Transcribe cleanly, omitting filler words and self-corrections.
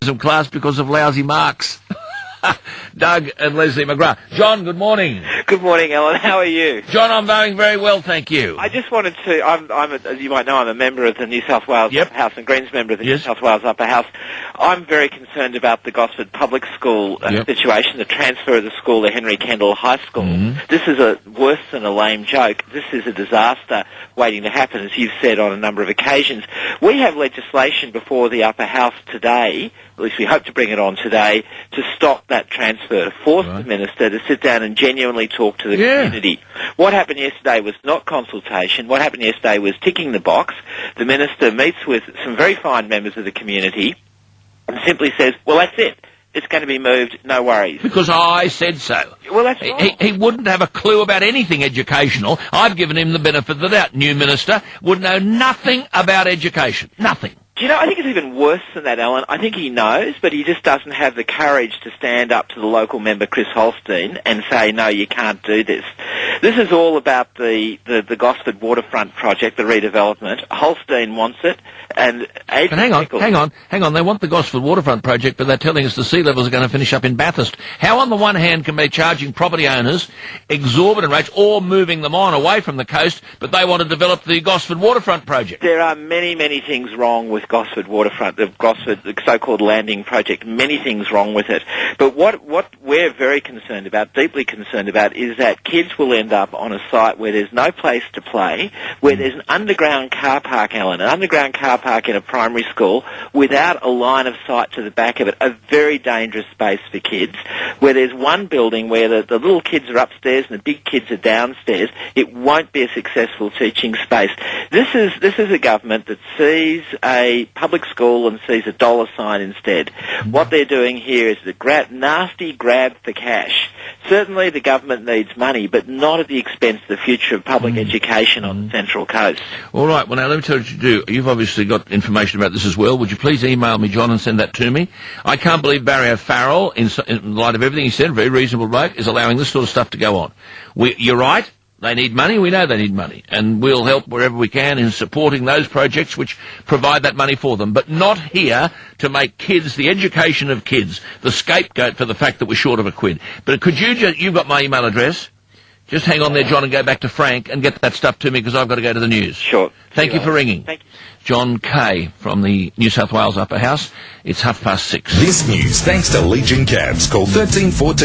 of class because of lousy marks. Doug and Leslie McGrath. John, good morning. Good morning, Alan. How are you? John, I'm going very well, thank you. I just wanted to, as you might know, I'm a member of the New South Wales Upper House and Greens member of the New South Wales Upper House. I'm very concerned about the Gosford Public School situation, the transfer of the school to Henry Kendall High School. This is worse than a lame joke. This is a disaster waiting to happen, as you've said on a number of occasions. We have legislation before the Upper House today, at least we hope to bring it on today, to stop that transfer, to force the minister to sit down and genuinely talk to the community. What happened yesterday was not consultation. What happened yesterday was ticking the box. The minister meets with some very fine members of the community and simply says, well, that's it. It's going to be moved, no worries. Because I said so. Well, that's right. He wouldn't have a clue about anything educational. I've given him the benefit of the doubt. New minister would know nothing about education. Nothing. Do you know, I think it's even worse than that, Alan. I think he knows, but he just doesn't have the courage to stand up to the local member, Chris Holstein, and say, no, you can't do this. This is all about the Gosford waterfront project, the redevelopment. Holstein wants it, and hang on. They want the Gosford waterfront project, but they're telling us the sea levels are going to finish up in Bathurst. How, on the one hand, can they be charging property owners exorbitant rates or moving them on away from the coast, but they want to develop the Gosford waterfront project? There are many, many things wrong with Gosford waterfront, the so-called landing project, many things wrong with it. But what we're very concerned about, deeply concerned about, is that kids will end up on a site where there's no place to play, where there's an underground car park, Alan, an underground car park in a primary school without a line of sight to the back of it, a very dangerous space for kids, where there's one building where the little kids are upstairs and the big kids are downstairs. It won't be a successful teaching space. This is a government that sees a public school and sees a dollar sign instead. What they're doing here is the nasty grab for cash. Certainly the government needs money, but not at the expense of the future of public education on the Central Coast. All right, well, now let me tell you what you do. You've obviously got information about this as well. Would you please email me, John, and send that to me? I can't believe Barry O'Farrell, in light of everything he said, very reasonable bloke, is allowing this sort of stuff to go on. You're right. They need money. We know they need money. And we'll help wherever we can in supporting those projects which provide that money for them. But not here to make kids, the education of kids, the scapegoat for the fact that we're short of a quid. But could you've got my email address. Just hang on there, John, and go back to Frank and get that stuff to me because I've got to go to the news. Sure. Thank you for ringing. Thank you. John Kaye from the New South Wales Upper House. It's 6:30. This news thanks to Legion Cabs. Call 1314.